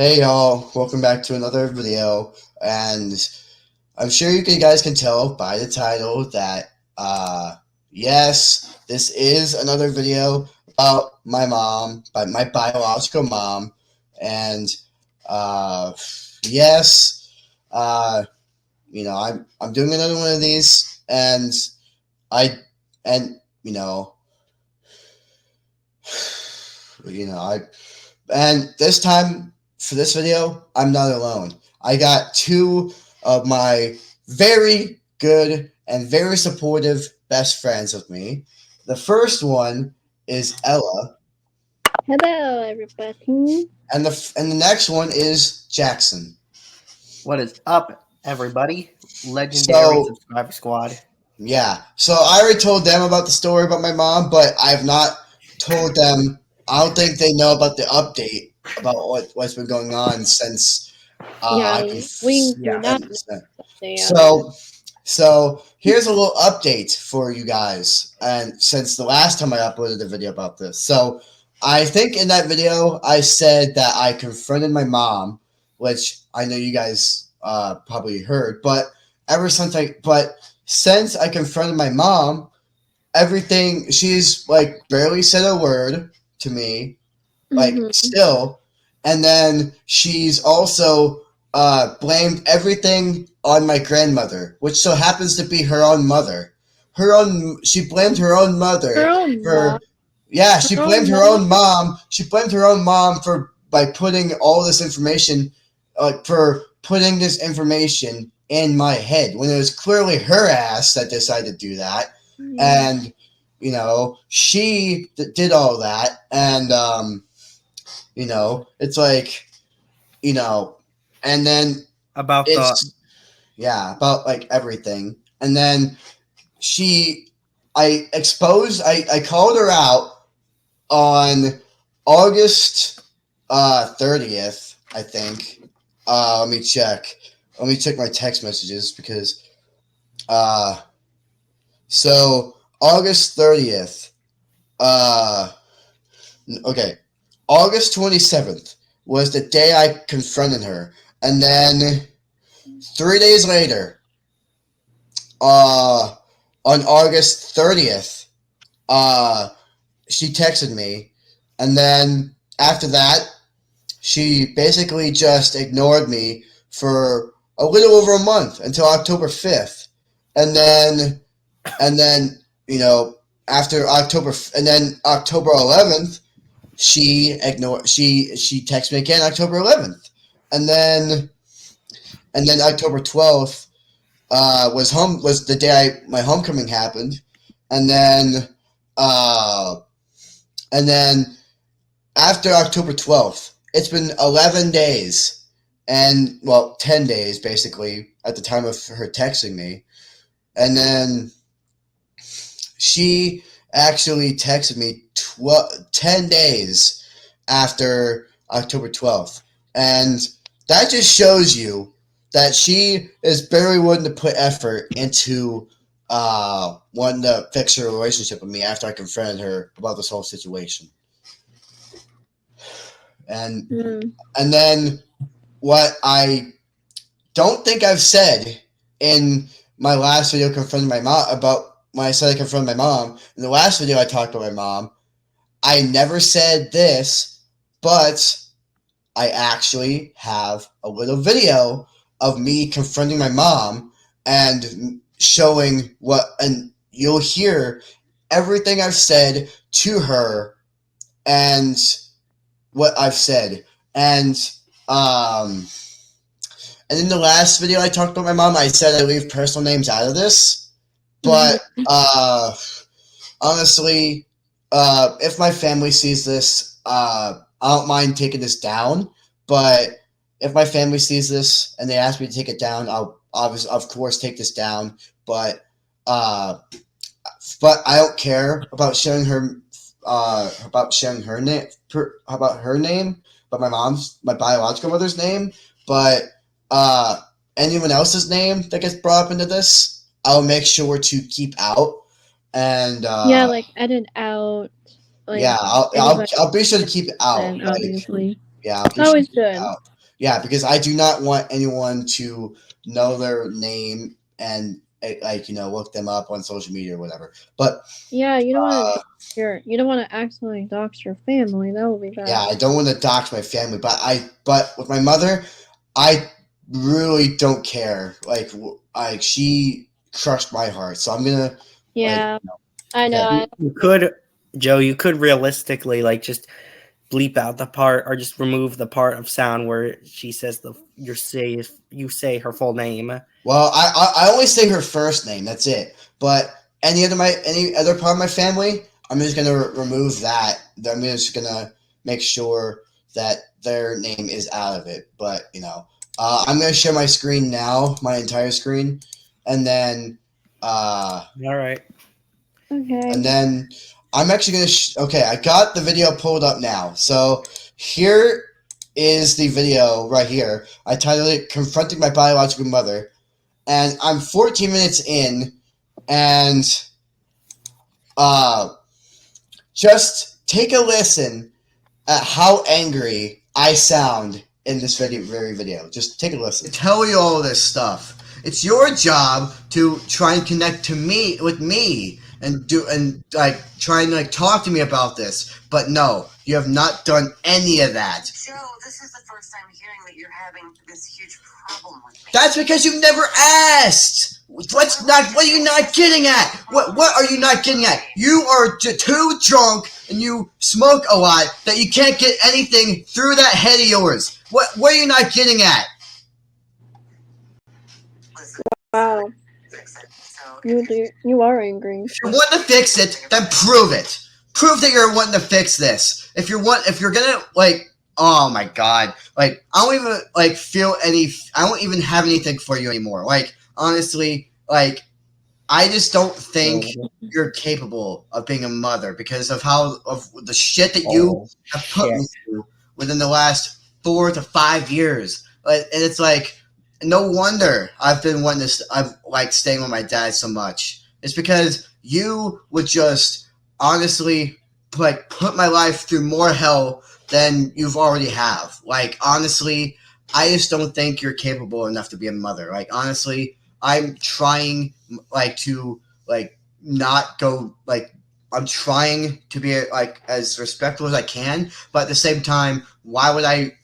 Hey y'all, welcome back to another video. And I'm sure guys can tell by the title that, yes, this is another video about my mom, by my biological mom. And, uh, yes, uh, I'm doing another one of these. I, and, you know, I And this time, for this video, I'm not alone. I got two of my very good and very supportive best friends with me. The first one is Ella, Hello, everybody. and the next one is Jackson. What is up, everybody? Legendary So subscriber squad. yeah, so I already told them about the story about my mom, but I have not told them. I don't think they know about the update about what's been going on since Yeah, I can. we do Yeah. not know what they are. So here's a little update for you guys. And since the last time I uploaded a video about this, so I think in that video I said that I confronted my mom, which I know you guys probably heard. But since I confronted my mom, everything she's like barely said a word to me, like Mhm. still, and then she's also blamed everything on my grandmother, which so happens to be her own mother. She blamed her own mother Her own mom. for, yeah, she Her blamed own her mom. own mom. She blamed her own mom for by putting all this information, for putting this information in my head when it was clearly her ass that decided to do that, Yeah. and she did all that, and it's like, and then About the it's, yeah, about like everything. And then she, I called her out on August 30th, I think. Let me check. Let me check my text messages because, uh, so August 30th, uh, okay, August 27th was the day I confronted her. And then 3 days later, uh, on August 30th, uh, she texted me. And then after that, she basically just ignored me for a little over a month until October 5th. And then, and then, after October 11th, she texted me again October 11th. And then, October 12th, was the day my homecoming happened, and then uh, and then after October 12th, it's been 11 days, and well, 10 days basically at the time of her texting me, and then she actually texted me 10 days after October 12th, and that just shows you that she is very willing to put effort into wanting to fix her relationship with me after I confronted her about this whole situation. And Mm. and then what I don't think I've said in my last video confronting my mom about when I said I confronted my mom. In the last video I talked about my mom, I never said this, but I actually have a little video of me confronting my mom and showing and you'll hear everything I've said to her and what I've said. Um, and in the last video I talked about my mom, I said I leave personal names out of this, but honestly, if my family sees this, I don't mind taking this down. But if my family sees this and they ask me to take it down, I'll obviously, of course, take this down. But uh, I don't care about sharing her, name, about her name, but my biological mother's name. But uh, anyone else's name that gets brought up into this, I'll make sure to keep out. And Yeah, like edit out. Like yeah, I'll be sure to keep it out. then obviously. Yeah, I'll push Always it good. out. Yeah, because I do not want anyone to know their name and look them up on social media or whatever. But yeah, you don't want to you don't want to accidentally dox your family. That would be bad. yeah, I don't want to dox my family. But with my mother, I really don't care. Like she crushed my heart, so I'm gonna. Yeah, I know. You could, Joe. You could realistically just bleep out the part or just remove the part of sound where she says you say her full name. Well, I only say her first name. That's it. But any other part of my family, I'm just gonna remove that. I'm just gonna make sure that their name is out of it. But I'm gonna share my screen now, my entire screen, and then. All right. Okay. And then I'm actually gonna. Okay, I got the video pulled up now. So here is the video right here. I titled it "Confronting My Biological Mother." And I'm 14 minutes in, and just take a listen at how angry I sound in this very video. Just take a listen. I tell you all this stuff. It's your job to try and connect with me and try and talk to me about this. But no, you have not done any of that. Joe, this is the first time hearing that you're having this huge problem with me. That's because you never asked. What are you not getting at? What are you not getting at? You are too drunk and you smoke a lot that you can't get anything through that head of yours. What are you not getting at? Listen, Wow. fix it. So You are angry. If you want to fix it, then prove it. Prove that you're wanting to fix this. If you're gonna oh my god, I don't even feel any. I don't even have anything for you anymore. Honestly, I just don't think you're capable of being a mother because of the shit that you have put me through within the last 4 to 5 years. And it's no wonder I've been wanting to. I'm staying with my dad so much. It's because you would just honestly put my life through more hell than you've already have. Honestly, I just don't think you're capable enough to be a mother. Honestly, I'm trying to not go I'm trying to be as respectful as I can, but at the same time, why would I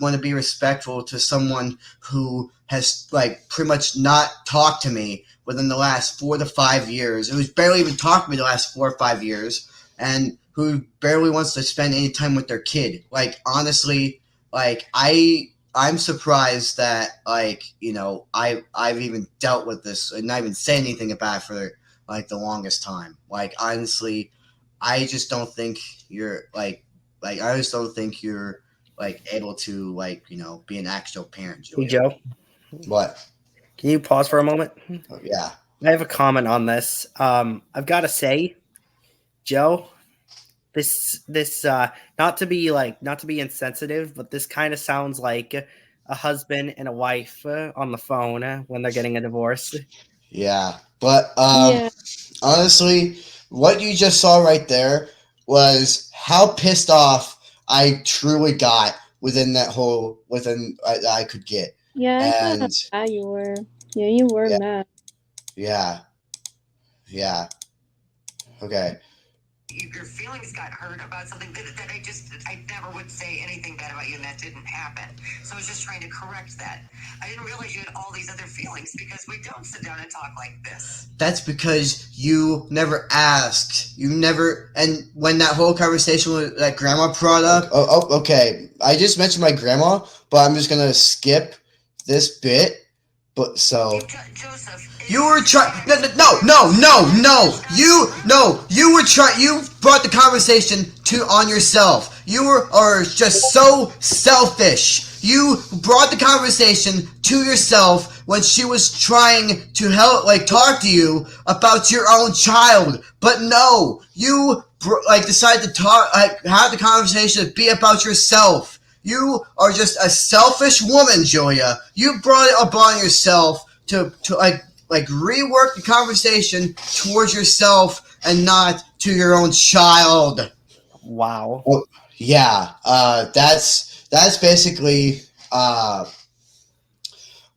want to be respectful to someone who has pretty much not talked to me within the last 4 to 5 years, who's barely even talked to me the last 4 or 5 years, and who barely wants to spend any time with their kid? Honestly, I'm surprised that I've even dealt with this and not even say anything about it for the longest time. Honestly, I just don't think you're I just don't think you're able to be an actual parent, Julia. Hey, Joe. What? Can you pause for a moment? Oh, yeah. I have a comment on this. I've got to say, Joe, this not to be insensitive, but this kind of sounds like a husband and a wife on the phone when they're getting a divorce. Yeah, but honestly, what you just saw right there was how pissed off I truly got I could get. Yeah, I saw And how mad you were. Yeah, you were mad. Yeah. Okay. Your feelings got hurt about something that I never would say anything bad about you, and that didn't happen. So I was just trying to correct that. I didn't realize you had all these other feelings because we don't sit down and talk like this. That's because you never asked. And when that whole conversation with that grandma brought up. Oh, okay. I just mentioned my grandma, but I'm just gonna skip this bit. But so Joseph, you were trying. No. You were trying. You brought the conversation on yourself. You are just so selfish. You brought the conversation to yourself when she was trying to talk to you about your own child. But no, you decided to have the conversation be about yourself. You are just a selfish woman, Julia. You brought it upon yourself to rework the conversation towards yourself and not to your own child. Wow. Well, yeah, that's that's basically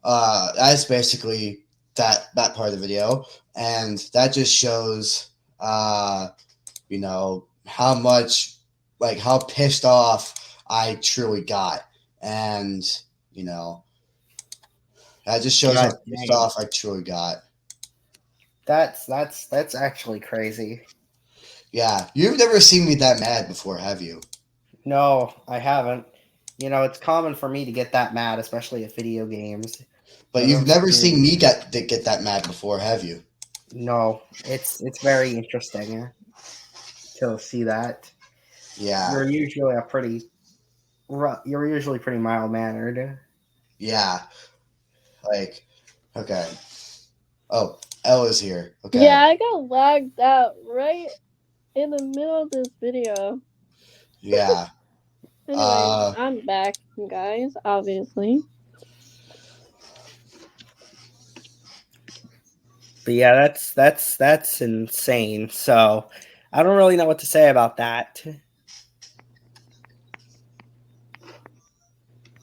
that's basically that part of the video, and that just shows how much, like, how pissed off I truly got, and that just shows how God pissed dang. off I truly got. That's actually crazy. Yeah, you've never seen me that mad before, have you? No, I haven't. It's common for me to get that mad, especially at video games. But you've never seen me get that mad before, have you? No, it's very interesting to see that. Yeah. You're usually pretty mild mannered. Yeah. Like, okay. Oh, Ella's here. Okay. Yeah, I got lagged out right in the middle of this video. Yeah. Anyway, I'm back, guys, obviously. But yeah, that's insane. So I don't really know what to say about that.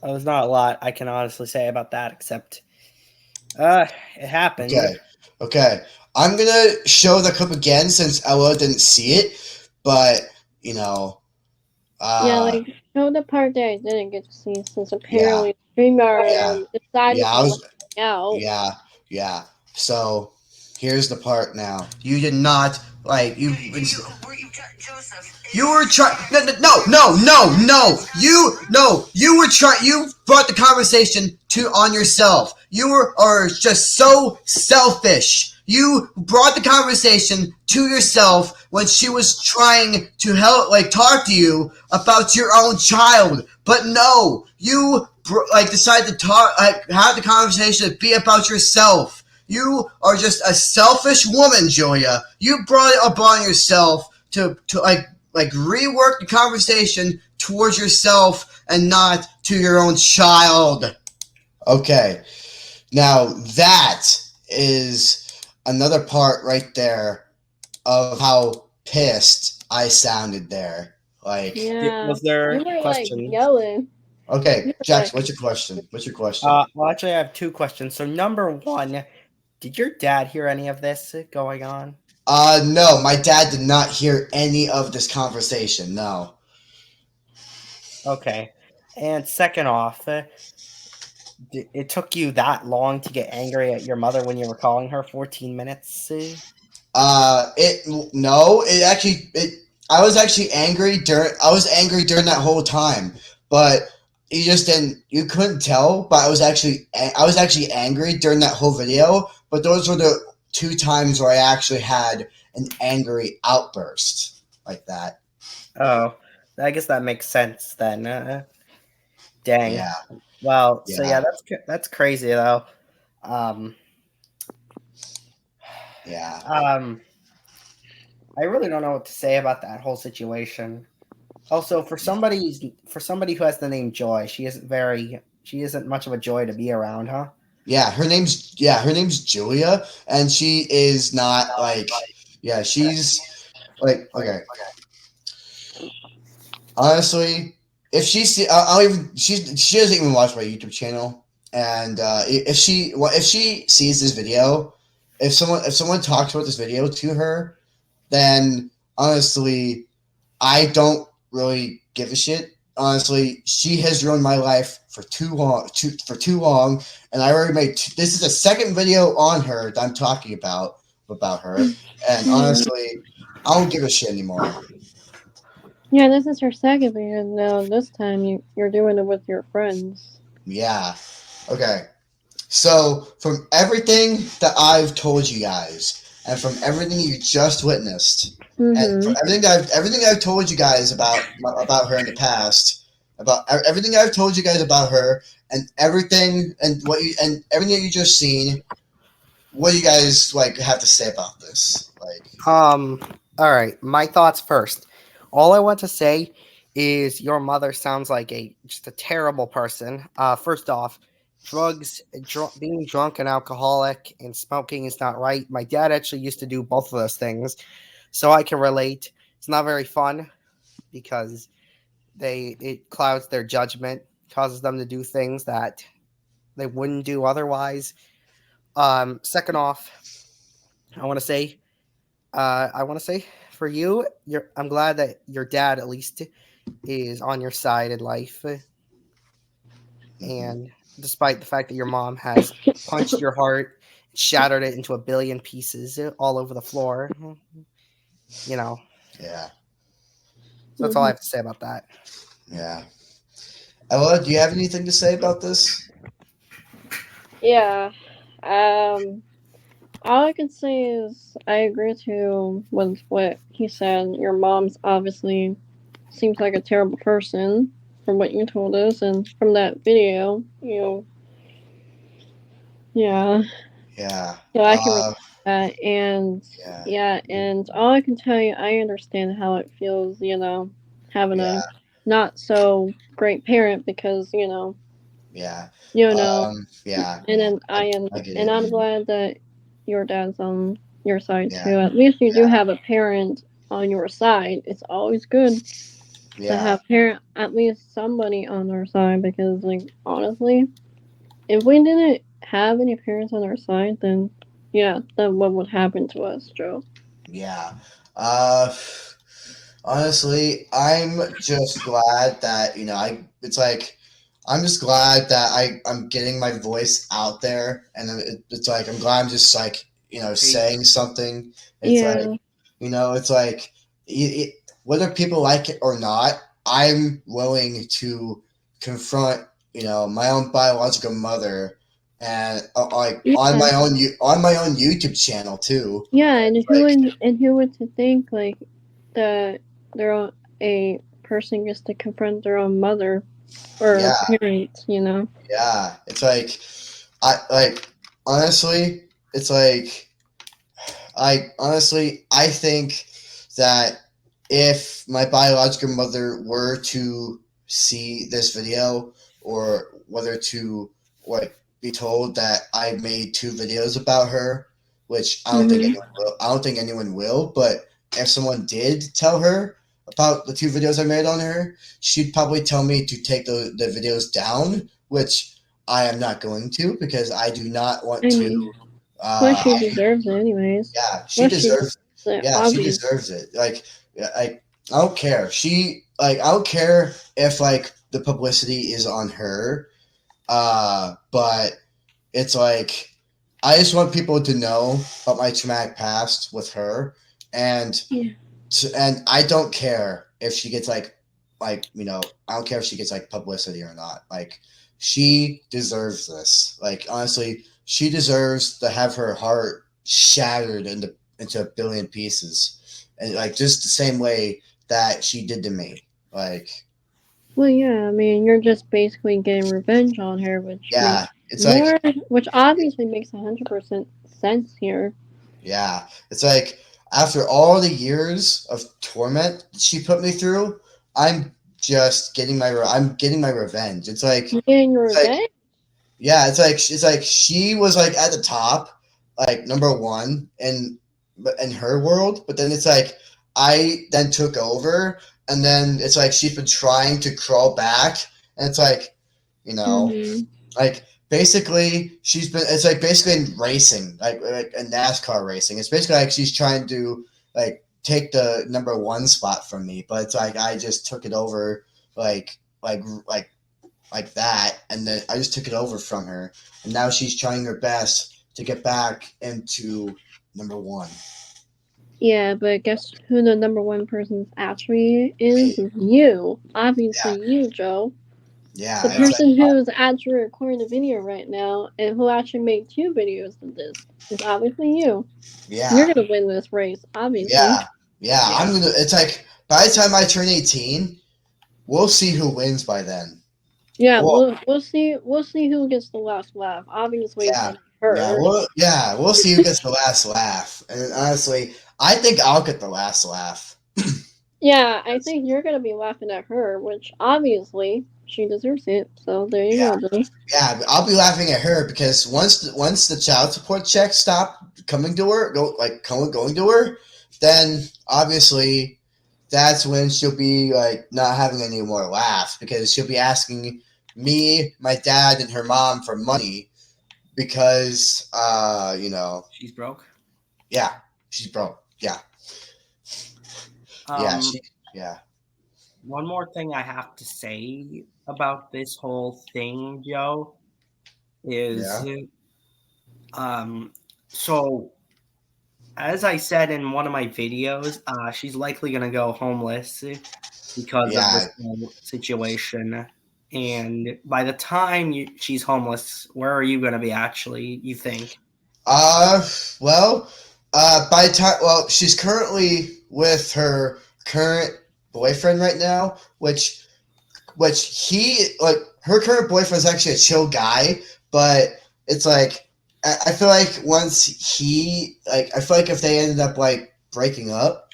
There's not a lot I can honestly say about that, except it happened. Okay. I'm gonna show the clip again since Ella didn't see it, but yeah, like show the part that I didn't get to see since apparently StreamYard decided to out. Yeah. So here's the part now. You did not Joseph. You were trying. No. You were trying. You brought the conversation on yourself. You are just so selfish. You brought the conversation to yourself when she was trying to talk to you about your own child. But no, you decided to have the conversation be about yourself. You are just a selfish woman, Julia. You brought it upon yourself to rework the conversation towards yourself and not to your own child. Okay. Now that is another part right there of how pissed I sounded there. Was there you were questions? Yelling. Okay, Jax, what's your question? Well, actually, I have two questions. So, number one, did your dad hear any of this going on? No, my dad did not hear any of this conversation. No. Okay. And second off, it took you that long to get angry at your mother when you were calling her 14 minutes? I was actually angry during that whole time, but you couldn't tell, but I was actually angry during that whole video, but those were the two times where I actually had an angry outburst like that. Oh, I guess that makes sense then. Dang. Yeah. Well, so yeah, that's crazy though. Yeah. I really don't know what to say about that whole situation. Also, for somebody who has the name Joy, she isn't much of a joy to be around, huh? Yeah, her name's Julia, and she is not she's okay. Honestly, if she doesn't even watch my YouTube channel, and if she sees this video, if someone talks about this video to her, then honestly, I don't really give a shit. Honestly, she has ruined my life for too long, and I already made. This is the second video on her that I'm talking about her, and honestly, I don't give a shit anymore. Yeah, this is her second video. Now this time you're doing it with your friends. Yeah. Okay. So from everything that I've told you guys, and from everything you just witnessed, and from everything I've told you guys about her in the past, about everything I've told you guys about her, and everything that you just seen, what do you guys have to say about this? All right, my thoughts first. All I want to say is your mother sounds like just a terrible person. First off, being drunk and alcoholic and smoking is not right. My dad actually used to do both of those things, so I can relate. It's not very fun because it clouds their judgment, causes them to do things that they wouldn't do otherwise. Second off, I want to say for you, I'm glad that your dad at least is on your side in life, and despite the fact that your mom has punched your heart, shattered it into a billion pieces all over the floor, you know. Yeah. So that's all I have to say about that. Yeah. Ella, do you have anything to say about this? Yeah. All I can say is I agree with what he said. Your mom's obviously seems like a terrible person from what you told us and from that video. Yeah. Yeah. So I can respect that, and Yeah. and all I can tell you, I understand how it feels. Having Yeah. a not so great parent because Yeah. yeah. And then I get it. I'm glad that your dad's on your side Yeah. too. At least you do Yeah. have a parent on your side. It's always good to Yeah. have at least somebody on our side because, like, honestly, if we didn't have any parents on our side, then what would happen to us, Joe? Yeah. Honestly, I'm just glad that, it's like, I'm just glad that I'm getting my voice out there, and it's like, I'm glad I'm just like, saying something. It's Yeah. like, it's like, whether people like it or not, I'm willing to confront, my own biological mother, and on my own YouTube channel too. Yeah, and who would to think like that a person gets to confront their own mother or parents, Yeah, it's like honestly, it's like I think that if my biological mother were to see this video, or whether to be told that I made 2 videos about her, which I don't think anyone will. I don't think anyone will, but if someone did tell her about the 2 videos I made on her, she'd probably tell me to take the videos down, which I am not going to, because I do not want to. Plus, she deserves it, anyways. Yeah, she deserves it. Yeah, she deserves it. I don't care. I don't care if the publicity is on her. But it's like, I just want people to know about my traumatic past with her, and I don't care if she gets I don't care if she gets publicity or not. She deserves this. Honestly, she deserves to have her heart shattered into a billion pieces, and just the same way that she did to me. Well, yeah, I mean, you're just basically getting revenge on her, which which obviously makes 100% sense here. Yeah, it's like, after all the years of torment she put me through, I'm just getting my revenge. It's like, getting your revenge. Yeah, it's like she was at the top, number one in her world, but then it's like I then took over, and then it's like she's been trying to crawl back, and it's like, basically it's like basically in racing, like in NASCAR racing. It's basically like she's trying to take the number 1 spot from me, but it's like I just took it over like that, and then I just took it over from her, and now she's trying her best to get back into number 1. Yeah, but guess who the number 1 person actually is? You. Obviously, you, Joe. Yeah. The person who's actually recording the video right now, and who actually made 2 videos of this, is obviously you. Yeah. You're gonna win this race, obviously. Yeah. I'm gonna. It's like, by the time I turn 18, we'll see who wins by then. Yeah, we'll see who gets the last laugh. Obviously, it's her. We'll see who gets the last laugh. And honestly, I think I'll get the last laugh. Yeah, I think you're gonna be laughing at her, which obviously she deserves it. So there you go, Joe. Yeah, I'll be laughing at her because once the child support checks stop coming to her, going to her, then obviously that's when she'll be like not having any more laughs because she'll be asking me, my dad, and her mom for money because She's broke. yeah, she's broke. Yeah, yeah, Um, yeah, one more thing I have to say about this whole thing, Joe, is yeah, um, so as I said in one of my videos, she's likely going to go homeless because of yeah. this whole situation. And by the time she's homeless, where are you going to be actually, you think? Uh, well, by the time, well, she's currently with her current boyfriend right now, which he like her current boyfriend's actually a chill guy, but it's like I feel like once he like I feel like if they ended up like breaking up,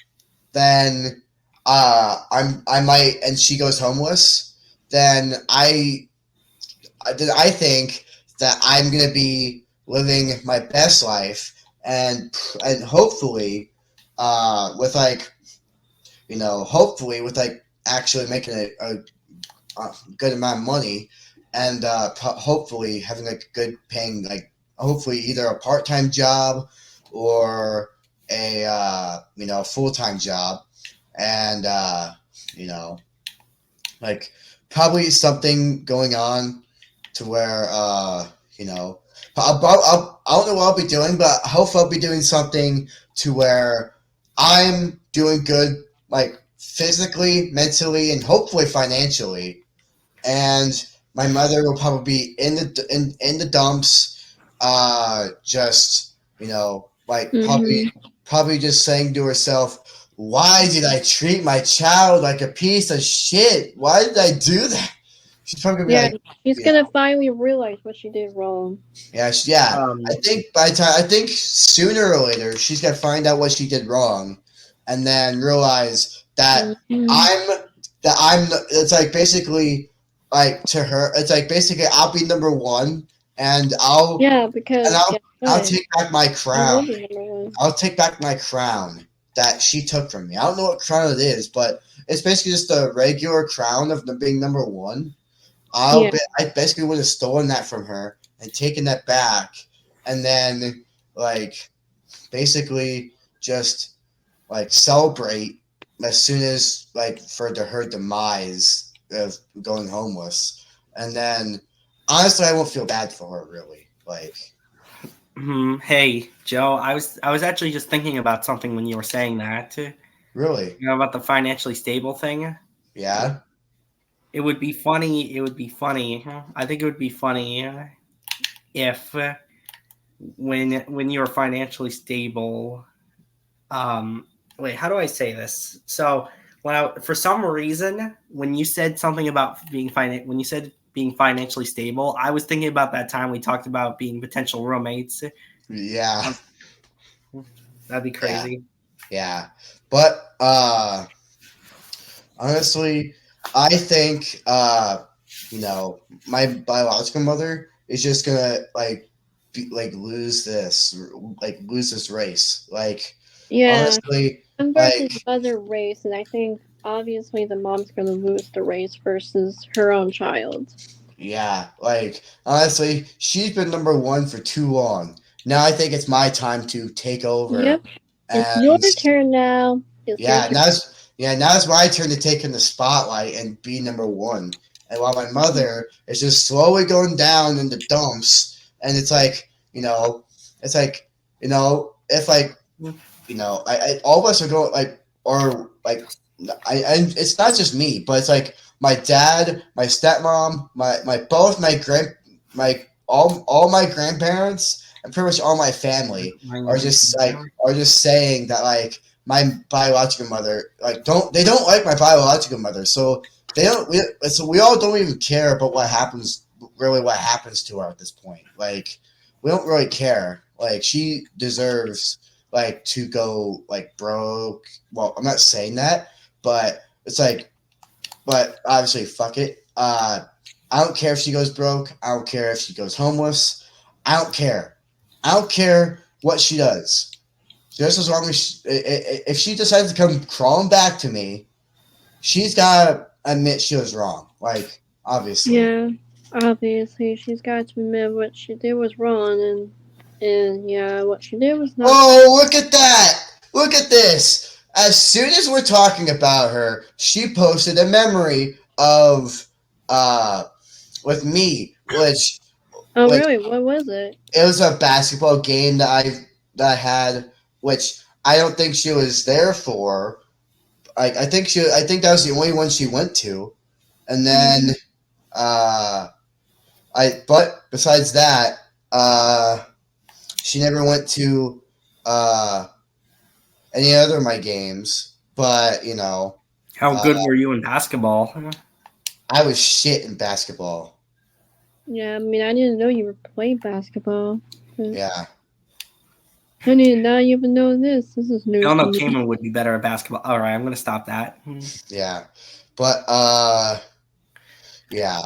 then I might and she goes homeless, then I think that I'm gonna be living my best life and hopefully with like hopefully with like actually making a good amount of money and hopefully having like good paying like hopefully either a part-time job or a full-time job and you know like probably something going on to where I don't know what I'll be doing, but hopefully I'll be doing something to where I'm doing good, like physically, mentally, and hopefully financially. And my mother will probably be in the dumps, just like Hmm. probably just saying to herself, "Why did I treat my child like a piece of shit? Why did I do that?" She's probably gonna be Yeah, like, she's you gonna finally realize what she did wrong. yeah, yeah. I Um, think by the time I think sooner or later she's gonna find out what she did wrong, and then realize that Hmm. I'm It's like basically like to her. It's like basically I'll be number one, and Yeah, because guess I'll what? take back my You will crown. be number one. I'll take back my crown that she took from me. I don't know what crown it is, but it's basically just a regular crown of being number one. Yeah. I basically would have stolen that from her and taken that back, and then like basically just like celebrate as soon as like for her demise of going homeless, and then honestly, I won't feel bad for her really. Like hey, Joe, I was actually just thinking about something when you were saying that. really, About the financially stable thing. yeah, It would be funny. It would be funny. I think it would be funny if when you're financially stable. Wait, how do I say this? So for some reason, when you said something about when you said being financially stable, I was thinking about that time we talked about being potential roommates. yeah, That'd be yeah, crazy. yeah, but honestly, I think my biological mother is just gonna lose this race. Like Yeah. honestly, Son versus like other race, and I think obviously the mom's gonna lose the race versus her own child. yeah, like honestly, she's been number one for too long. Now I think it's my time to take over Yep. It's your and turn now. It's your yeah, turn. now it's my turn to take in the spotlight and be number one. And while my mother is just slowly going down in the dumps, and it's like it's like if like all of us are going like or like it's not just me, but it's like my dad, my stepmom, my both my my all my grandparents and pretty much all my family are just saying that like my biological mother like they don't like my biological mother, so we all don't even care about what happens to her at this point. Like we don't really care. Like she deserves like to go like broke. Well, I'm not saying that, but it's like, but obviously, fuck it. I don't care if she goes broke. I don't care if she goes homeless. I don't care. I don't care what she does. just as long as if she decides to come crawling back to me, she's gotta admit she was wrong. Like, obviously. Yeah, obviously she's got to admit what she did was wrong, and yeah, what she did was not. Oh, look at that! Look at this! As soon as we're talking about her, she posted a memory of with me, which Oh, like, really? What was it? it was a basketball game that I had, which I don't think she was there for. I think that was the only one she went to, and then but besides that, she never went to any other of my games. But How good were you in basketball? I was shit in basketball. Yeah, I mean, I didn't know you were playing basketball. Yeah. I did not even know this. This is I news don't know. to me. Cameron would be better at basketball. All right, I'm gonna stop that. Yeah, but yeah,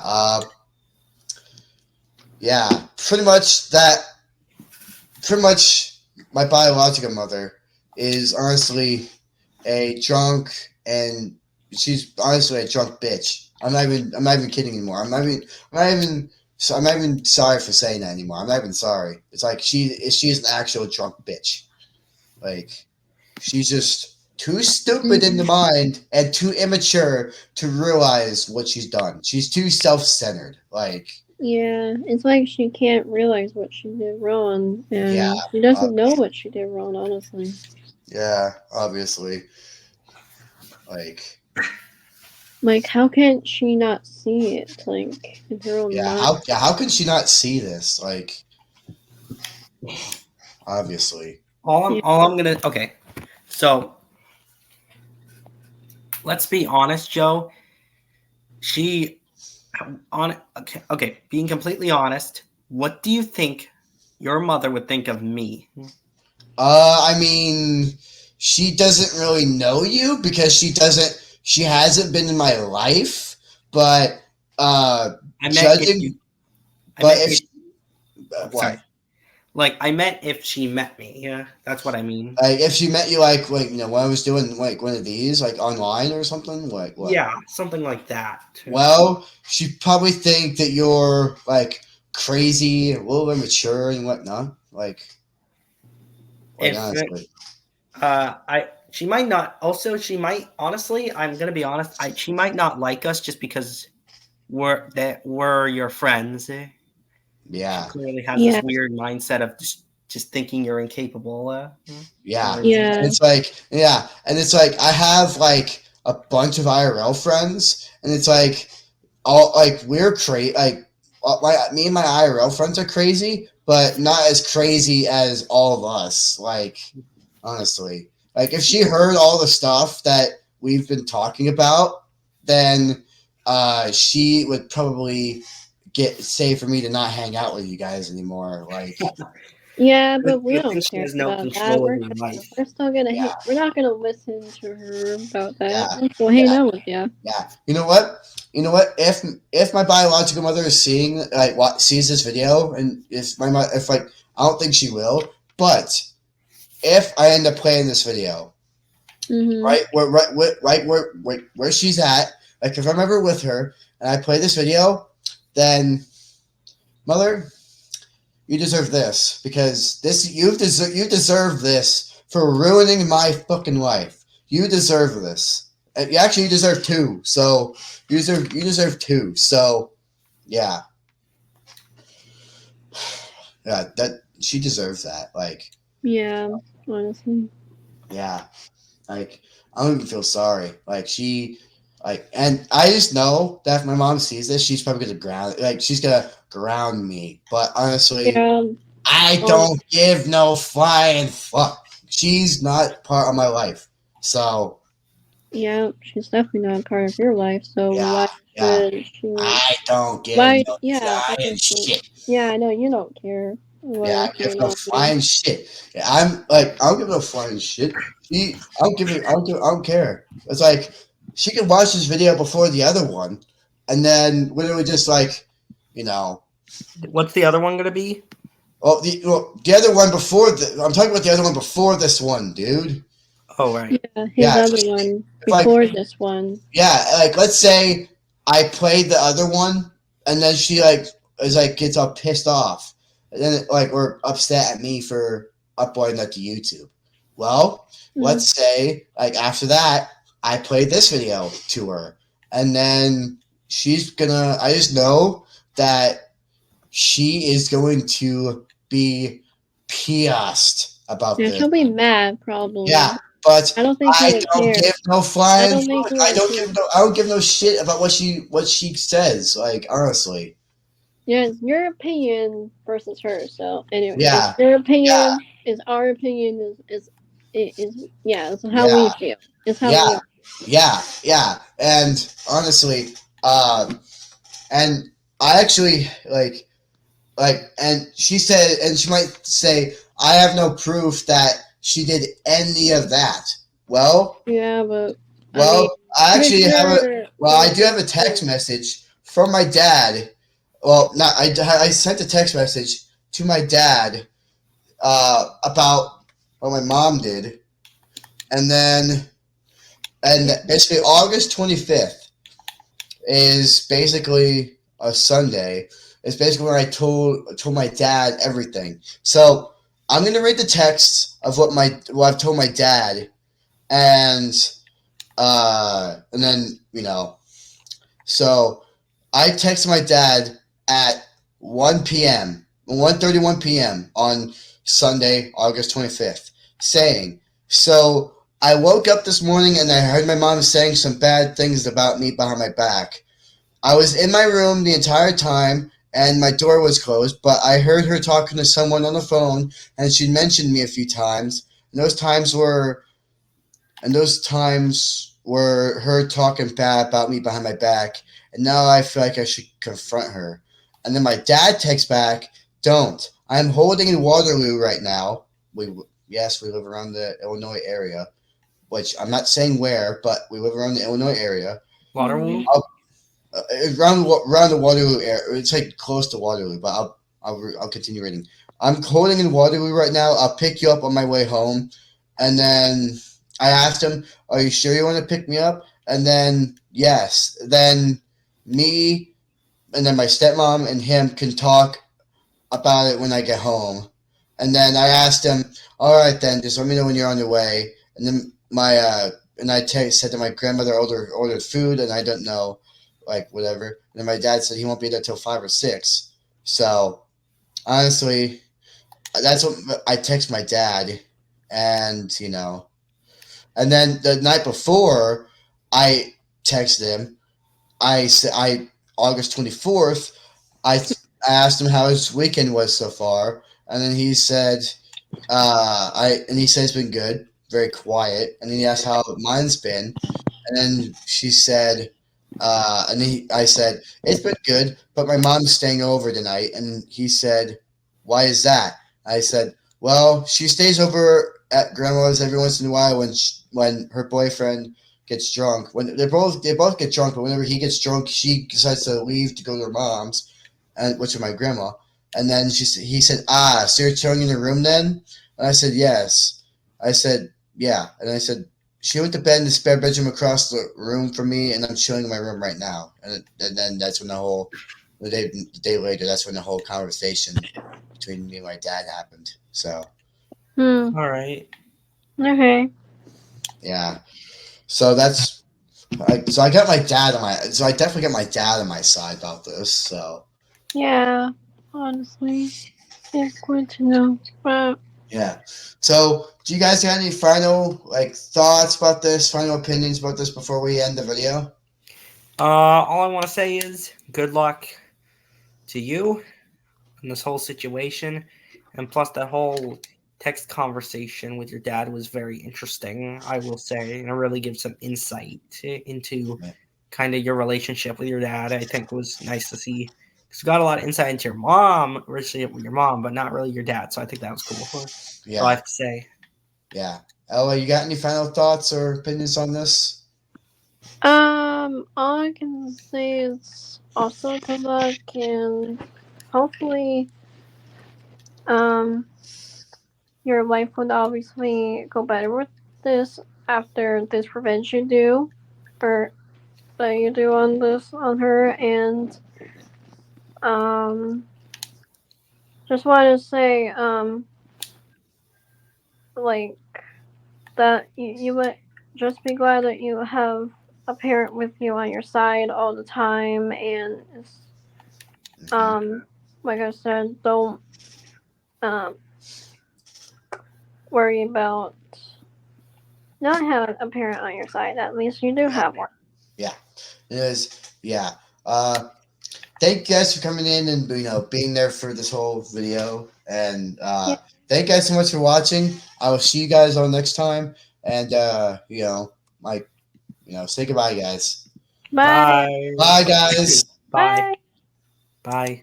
pretty much my biological mother is honestly a drunk, and she's honestly a drunk bitch. I'm not even kidding anymore. I'm not even sorry for saying that anymore. I'm not even sorry. It's like she's an actual drunk bitch. Like, she's just too stupid in the mind and too immature to realize what she's done. She's too self-centered. Like, Yeah, it's like she can't realize what she did wrong, and Yeah, she doesn't know what she did wrong, honestly. yeah, obviously. Like, how can she not see it? Like, in her own mind. How can she not see this? Like, obviously. All I'm gonna okay. So let's be honest, Joe. Okay, being completely honest, what do you think your mother would think of me? I mean, she doesn't really know you because she hasn't been in my life, but I meant judging, sorry. Like, I meant if she met me. Yeah, that's what I mean. Like, if she met you, like when I was doing like one of these, like online or something, like what? Yeah, something like that. Well, she'd probably think that you're like crazy, a little immature and whatnot. Like honestly. She might not. Also, she might. Honestly, I'm gonna be honest. She might not like us just because we're your friends. Yeah. She clearly has this weird mindset of just thinking you're incapable. Yeah. Yeah. It's like, and it's like I have like a bunch of IRL friends, and it's like all like we're crazy. Like me and my IRL friends are crazy, but not as crazy as all of us. Like, honestly, like if she heard all the stuff that we've been talking about, then she would probably say for me to not hang out with you guys anymore. Like, Yeah, but we I don't think she care has no about that. control We're over life. still gonna we're not gonna listen to her about that. Yeah. We'll hang out with you. Yeah. You know what? If my biological mother is seeing sees this video, and if I don't think she will, but if I end up playing this video, right where she's at, like if I'm ever with her and I play this video, then mother, you deserve this, because you deserve this for ruining my fucking life. You deserve this. Actually, you deserve two. So you deserve two. So yeah, that she deserves that. Like, Yeah, honestly. yeah, like I don't even feel sorry. Like and I just know that if my mom sees this, she's probably gonna ground me. But honestly, I don't give no flying fuck. She's not part of my life. So yeah, she's definitely not a part of your life. So why should she? I don't give no flying shit. Yeah, I know you don't care. Yeah, I give no flying shit. I don't give no flying shit. I don't care. It's like she could watch this video before the other one, and then literally just like, What's the other one gonna be? The other one before I'm talking about the other one before this one, dude. Oh, right. Yeah, his Yeah, other one like- before this one. Yeah, like let's say I played the other one, and then she gets all pissed off, and then or upset at me for uploading that to YouTube. Well, let's say after that I played this video to her, and then she's gonna. I just know that she is going to be pissed about Yeah, this. she'll be mad probably. Yeah, but I don't think I he would don't care. give no flying. I don't think he I would don't care. give no shit about what she says. Like honestly, Yeah, it's your opinion versus hers. So anyway, Yeah. it's your opinion is our opinion is it's how we feel. It's how Yeah. we yeah. And honestly, and I actually and she said, and she might say, I have no proof that she did any of that. Well, yeah, but I actually have a. sure- Well, I do have a text message from my dad. Well, not I sent a text message to my dad about what my mom did, and basically August 25th is basically a Sunday. It's basically when I told my dad everything. So I'm gonna read the texts of what I've told my dad, and then so I texted my dad at 1 p.m. 1:31 p.m. on Sunday, August 25th, saying, so I woke up this morning and I heard my mom saying some bad things about me behind my back. I was in my room the entire time and my door was closed, but I heard her talking to someone on the phone and she mentioned me a few times. And those times were her talking bad about me behind my back, and now I feel like I should confront her. And then my dad texts back, don't. I'm holding in Waterloo right now. We live around the Illinois area, which I'm not saying where, but we live around the Illinois area. Waterloo? Around the Waterloo area. It's like close to Waterloo, but I'll continue reading. I'm holding in Waterloo right now. I'll pick you up on my way home. And then I asked him, are you sure you want to pick me up? And then, yes. Then me and then my stepmom and him can talk about it when I get home. And then I asked him, all right, then, just let me know when you're on your way. And then said that my grandmother ordered food, and I don't know, whatever. And then my dad said he won't be there till 5 or 6. So, honestly, that's what I text my dad. And, and then the night before, I texted him. August 24th, I asked him how his weekend was so far, and then he said, he said it's been good, very quiet, and then he asked how mine's been, and then she said, I said it's been good, but my mom's staying over tonight, and he said, why is that? I said, well, she stays over at grandma's every once in a while when her boyfriend gets drunk. When they both get drunk, but whenever he gets drunk, she decides to leave to go to her mom's, which is my grandma. And then he said, so you're chilling in your room then? And I said, yes. I said, yeah. And I said, she went to bed in the spare bedroom across the room from me, and I'm chilling in my room right now. And then that's when the day later, that's when the whole conversation between me and my dad happened. So. All right. Okay. Yeah. So that's. So I got my dad on my. So I definitely got my dad on my side about this. So. Yeah. Honestly, it's good to know. But yeah. So, do you guys got any final thoughts about this? Final opinions about this before we end the video? All I want to say is good luck to you in this whole situation, and plus that whole text conversation with your dad was very interesting, I will say, and it really gives some insight into kind of your relationship with your dad. I think it was nice to see, because you got a lot of insight into your mom, relationship with your mom, but not really your dad. So I think that was cool. Yeah, all I have to say. Yeah, Ella, you got any final thoughts or opinions on this? all I can say is also good luck, and hopefully your life would obviously go better with this after this revenge you do, or that you do on her, and just want to say like that you would just be glad that you have a parent with you on your side all the time, and it's, like I said, don't worry about not having a parent on your side. At least you do have one. Yeah, it is. Yeah. Thank you guys for coming in and being there for this whole video, and thank you guys so much for watching. I will see you guys on next time, and say goodbye, guys. Bye. Bye, guys. Bye. Bye.